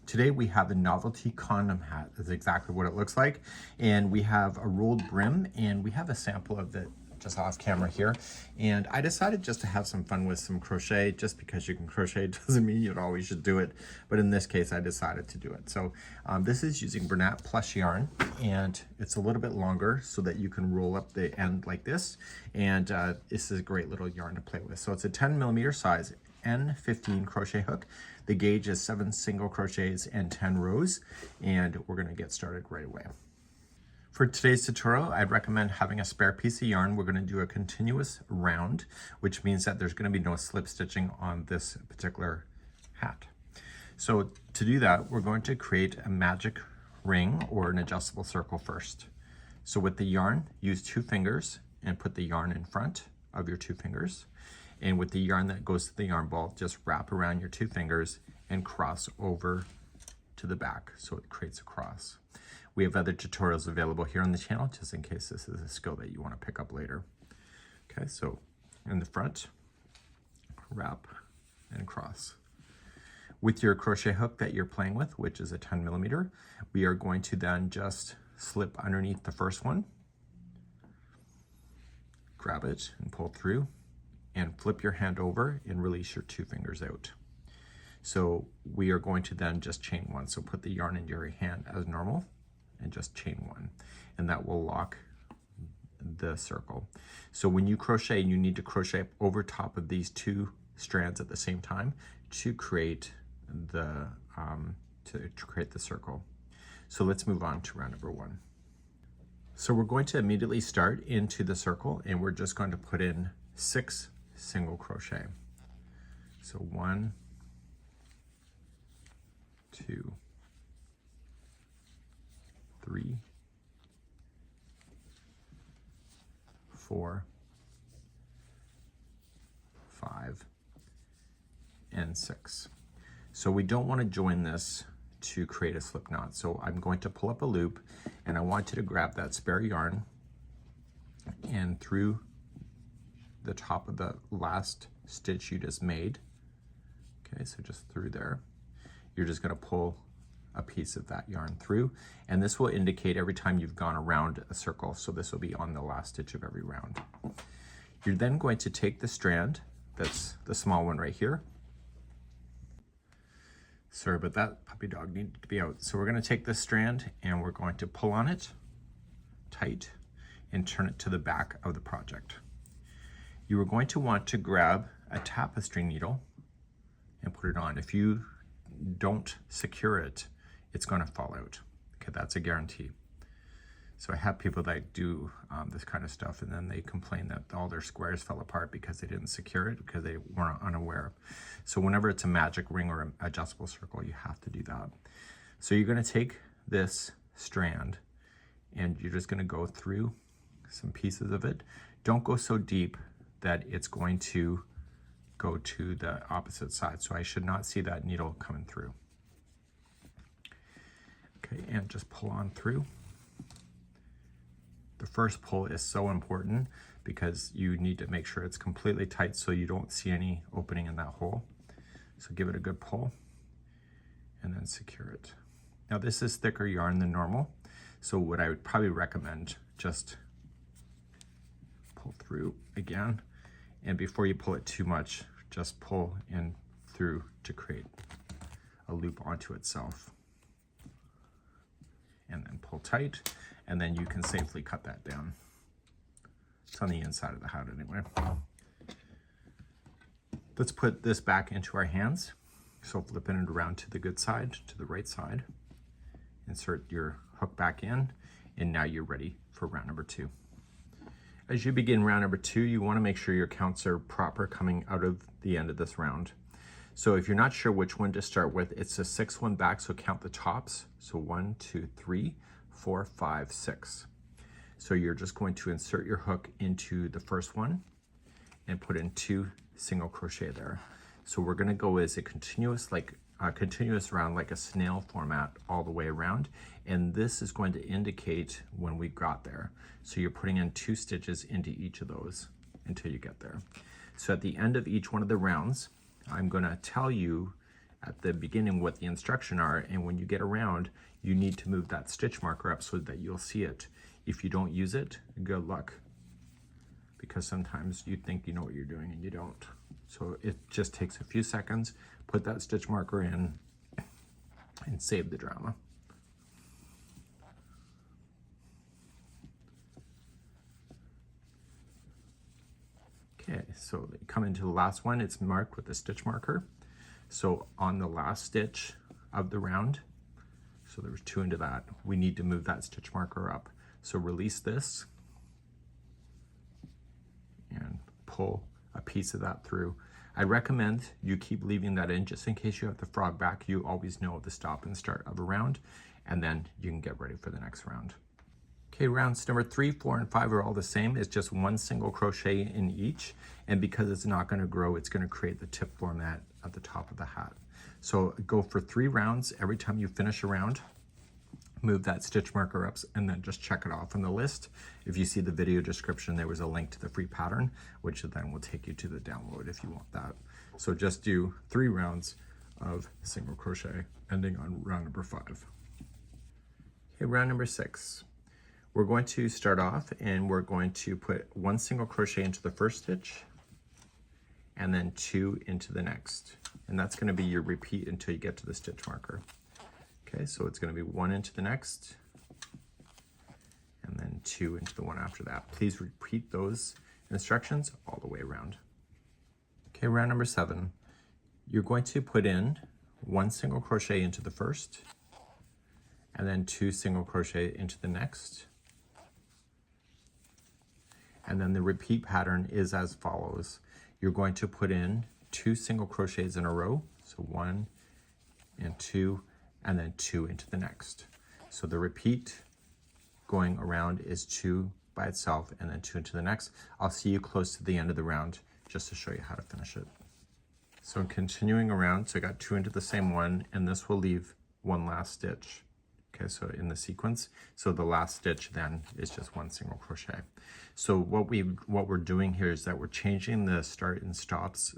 Today we have a Novelty condom hat. That's exactly what it looks like. And we have a rolled brim, and we have a sample of it just off camera here. And I decided just to have some fun with some crochet. Just because you can crochet doesn't mean you always should do it. But in this case, I decided to do it. So this is using Bernat Plush yarn, and it's a little bit longer so that you can roll up the end like this. And this is a great little yarn to play with. So it's a 10mm size N15 crochet hook. The gauge is 7 single crochets and 10 rows, and we're going to get started right away. For today's tutorial, I'd recommend having a spare piece of yarn. We're going to do a continuous round, which means that there's going to be no slip stitching on this particular hat. So to do that, we're going to create a magic ring or an adjustable circle first. So with the yarn, use 2 fingers and put the yarn in front of your 2 fingers. And with the yarn that goes to the yarn ball, just wrap around your 2 fingers and cross over to the back so it creates a cross. We have other tutorials available here on the channel just in case this is a skill that you want to pick up later. Okay, so in the front, wrap and cross. With your crochet hook that you're playing with, which is a 10mm, we are going to then just slip underneath the first one, grab it and pull through, and flip your hand over and release your 2 fingers out. So we are going to then just chain 1. So put the yarn in your hand as normal and just chain 1, and that will lock the circle. So when you crochet, you need to crochet over top of these 2 strands at the same time to create the circle. So let's move on to round number 1. So we're going to immediately start into the circle, and we're just going to put in 6 single crochet. So 1, 2, 3, 4, 5, and 6. So we don't want to join this to create a slip knot. So I'm going to pull up a loop, and I want you to grab that spare yarn and through the top of the last stitch you just made. Okay, so just through there, you're just going to pull a piece of that yarn through, and this will indicate every time you've gone around a circle. So this will be on the last stitch of every round. You're then going to take the strand, that's the small one right here. Sorry, but that puppy dog needed to be out. So we're going to take this strand and we're going to pull on it tight and turn it to the back of the project. You are going to want to grab a tapestry needle and put it on. If you don't secure it, it's going to fall out. Okay, that's a guarantee. So I have people that do this kind of stuff, and then they complain that all their squares fell apart because they didn't secure it, because they weren't unaware. So whenever it's a magic ring or an adjustable circle, you have to do that. So you're going to take this strand and you're just going to go through some pieces of it. Don't go so deep that it's going to go to the opposite side. So I should not see that needle coming through. Okay, and just pull on through. The first pull is so important because you need to make sure it's completely tight so you don't see any opening in that hole. So give it a good pull and then secure it. Now this is thicker yarn than normal, so what I would probably recommend, just pull through again, and before you pull it too much, just pull in through to create a loop onto itself. And then pull tight, and then you can safely cut that down. It's on the inside of the hat anyway. Let's put this back into our hands. So flipping it around to the good side, to the right side. Insert your hook back in, and now you're ready for round number 2. As you begin round number 2, you want to make sure your counts are proper coming out of the end of this round. So if you're not sure which one to start with, it's a 6 one back, so count the tops. So 1, 2, 3, 4, 5, 6. So you're just going to insert your hook into the first one and put in 2 single crochet there. So we're going to go as a continuous round, like a snail format all the way around, and this is going to indicate when we got there. So you're putting in 2 stitches into each of those until you get there. So at the end of each one of the rounds, I'm going to tell you at the beginning what the instruction are, and when you get around, you need to move that stitch marker up so that you'll see it. If you don't use it, good luck, because sometimes you think you know what you're doing and you don't. So it just takes a few seconds, put that stitch marker in, and save the drama. Okay, so they come into the last one, it's marked with a stitch marker. So on the last stitch of the round, so there was 2 into that, we need to move that stitch marker up. So release this and pull a piece of that through. I recommend you keep leaving that in just in case you have to frog back. You always know the stop and start of a round, and then you can get ready for the next round. Okay, rounds number 3, 4, and 5 are all the same. It's just 1 single crochet in each, and because it's not going to grow, it's going to create the tip format at the top of the hat. So go for 3 rounds. Every time you finish a round, move that stitch marker up and then just check it off on the list. If you see the video description, there was a link to the free pattern, which then will take you to the download if you want that. So just do 3 rounds of single crochet, ending on round number 5. Okay, round number 6. We're going to start off and we're going to put 1 single crochet into the first stitch and then 2 into the next. And that's going to be your repeat until you get to the stitch marker. Okay, so it's going to be 1 into the next and then 2 into the one after that. Please repeat those instructions all the way around. Okay, round number 7. You're going to put in 1 single crochet into the first and then 2 single crochet into the next. And then the repeat pattern is as follows. You're going to put in 2 single crochets in a row. So 1 and 2, and then 2 into the next. So the repeat going around is 2 by itself and then 2 into the next. I'll see you close to the end of the round just to show you how to finish it. So continuing around, so I got 2 into the same one, and this will leave 1 last stitch. Okay, so in the sequence, so the last stitch then is just 1 single crochet. So what we're doing here is that we're changing the start and stops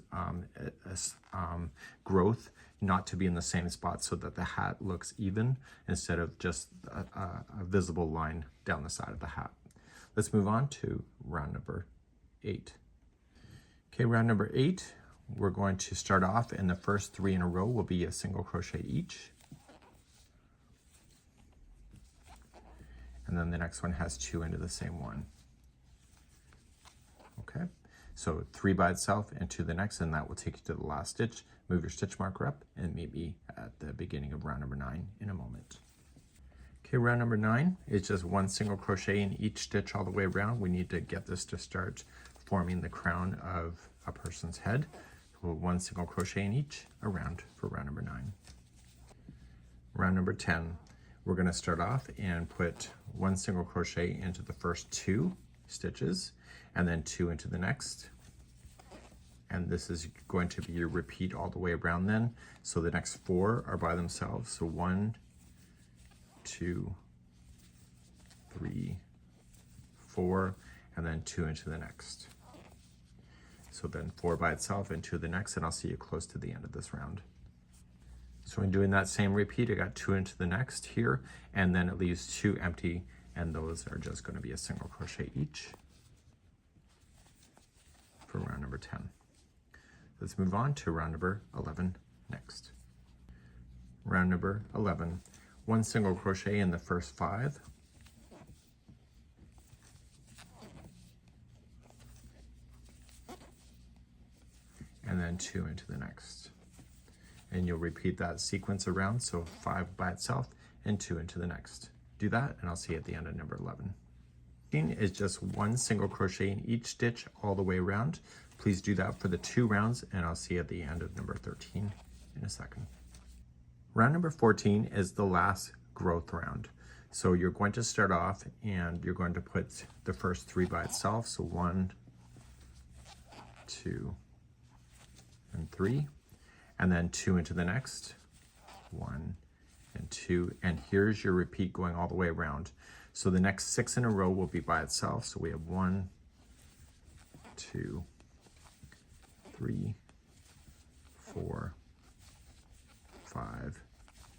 growth not to be in the same spot so that the hat looks even instead of just a visible line down the side of the hat. Let's move on to round number 8. Okay, round number 8, we're going to start off, and the first 3 in a row will be a single crochet each. And then the next one has 2 into the same one. Okay, so 3 by itself and 2 the next, and that will take you to the last stitch. Move your stitch marker up and meet me at the beginning of round number 9 in a moment. Okay, round number 9 is just 1 single crochet in each stitch all the way around. We need to get this to start forming the crown of a person's head. So 1 single crochet in each around for round number 9. Round number 10. We're going to start off and put 1 single crochet into the first 2 stitches and then 2 into the next. And this is going to be your repeat all the way around then. So the next 4 are by themselves. So 1, 2, 3, 4, and then 2 into the next. So then 4 by itself and 2 the next, and I'll see you close to the end of this round. So in doing that same repeat, I got 2 into the next here, and then it leaves 2 empty, and those are just going to be a single crochet each for round number 10. Let's move on to round number 11 next. Round number 11, 1 single crochet in the first 5, and then 2 into the next. And you'll repeat that sequence around, so 5 by itself and 2 into the next. Do that, and I'll see you at the end of number 11. Is just 1 single crochet in each stitch all the way around. Please do that for the 2 rounds, and I'll see you at the end of number 13 in a second. Round number 14 is the last growth round. So you're going to start off and you're going to put the first 3 by itself. So 1, 2, and 3. And then 2 into the next, 1 and 2, and here's your repeat going all the way around. So the next 6 in a row will be by itself. So we have 1, 2, 3, 4, 5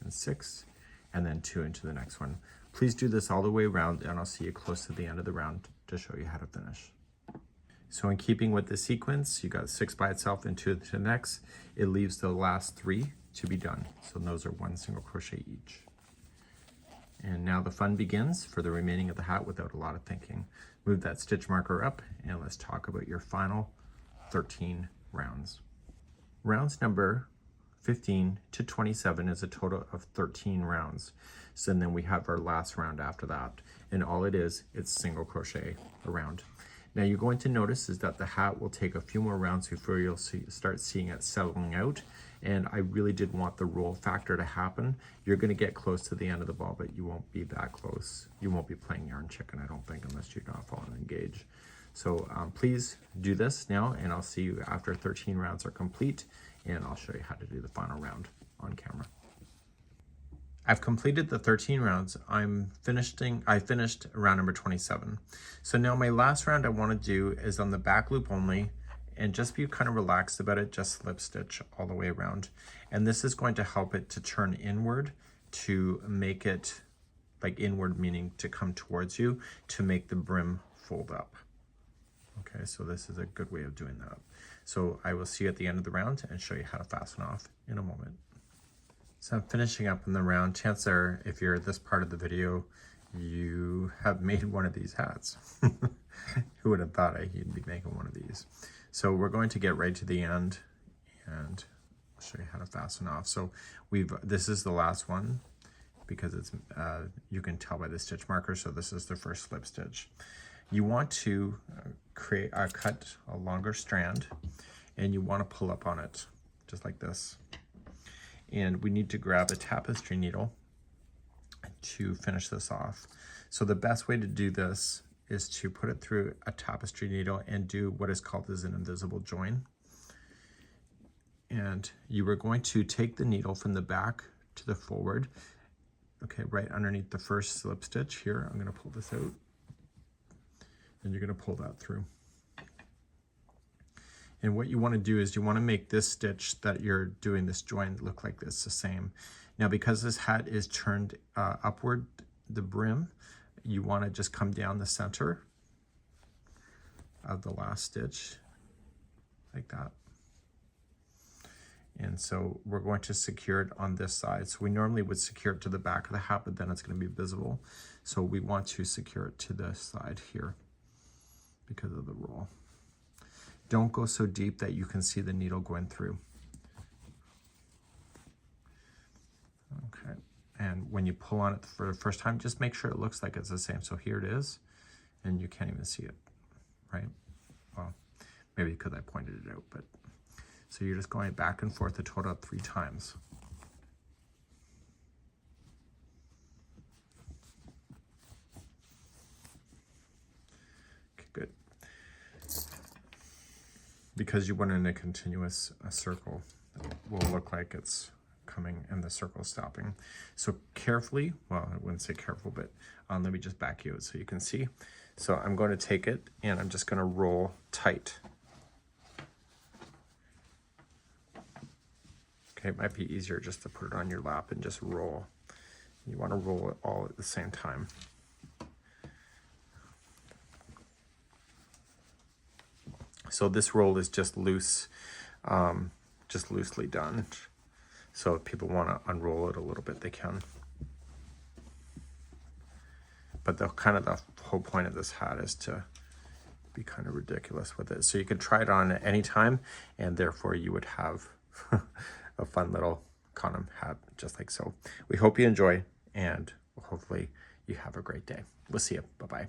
and 6, and then 2 into the next one. Please do this all the way around, and I'll see you close to the end of the round to show you how to finish. So in keeping with the sequence, you got 6 by itself and 2 to the next. It leaves the last 3 to be done. So those are 1 single crochet each. And now the fun begins for the remaining of the hat without a lot of thinking. Move that stitch marker up, and let's talk about your final 13 rounds. Rounds number 15 to 27 is a total of 13 rounds. So then we have our last round after that. And all it is, it's single crochet around. Now you're going to notice is that the hat will take a few more rounds before you'll start seeing it settling out. And I really did want the roll factor to happen. You're gonna get close to the end of the ball, but you won't be that close. You won't be playing yarn chicken, I don't think, unless you're not following engage. So please do this now, and I'll see you after 13 rounds are complete, and I'll show you how to do the final round on camera. I've completed the 13 rounds. I finished round number 27. So now my last round I want to do is on the back loop only, and just be kind of relaxed about it, just slip stitch all the way around. And this is going to help it to turn inward, to make it like inward, meaning to come towards you, to make the brim fold up. Okay, so this is a good way of doing that. So I will see you at the end of the round and show you how to fasten off in a moment. So I'm finishing up in the round. Chances are, if you're at this part of the video, you have made one of these hats. Who would have thought you'd be making one of these? So we're going to get right to the end, and I'll show you how to fasten off. So this is the last one, because it's you can tell by the stitch marker. So this is the first slip stitch. You want to cut a longer strand, and you want to pull up on it, just like this. And we need to grab a tapestry needle to finish this off. So the best way to do this is to put it through a tapestry needle and do what is called as an invisible join. And you are going to take the needle from the back to the forward, okay, right underneath the first slip stitch here. I'm gonna pull this out, and you're gonna pull that through. And what you want to do is you want to make this stitch that you're doing this join look like this, the same. Now, because this hat is turned upward, the brim, you want to just come down the center of the last stitch, like that. And so we're going to secure it on this side. So we normally would secure it to the back of the hat, but then it's going to be visible. So we want to secure it to this side here because of the roll. Don't go so deep that you can see the needle going through. Okay, and when you pull on it for the first time, just make sure it looks like it's the same. So here it is, and you can't even see it, right? Well, maybe because I pointed it out, but so you're just going back and forth a total of 3 times. Okay, good. Because you went in a continuous circle, it will look like it's coming and the circle stopping. So carefully, well, I wouldn't say careful, but let me just back you out so you can see. So I'm going to take it and I'm just going to roll tight. Okay, it might be easier just to put it on your lap and just roll. You want to roll it all at the same time. So this roll is just loose, just loosely done. So if people want to unroll it a little bit, they can. But the whole point of this hat is to be kind of ridiculous with it. So you can try it on at any time, and therefore you would have a fun little condom hat, just like so. We hope you enjoy, and hopefully you have a great day. We'll see you. Bye-bye.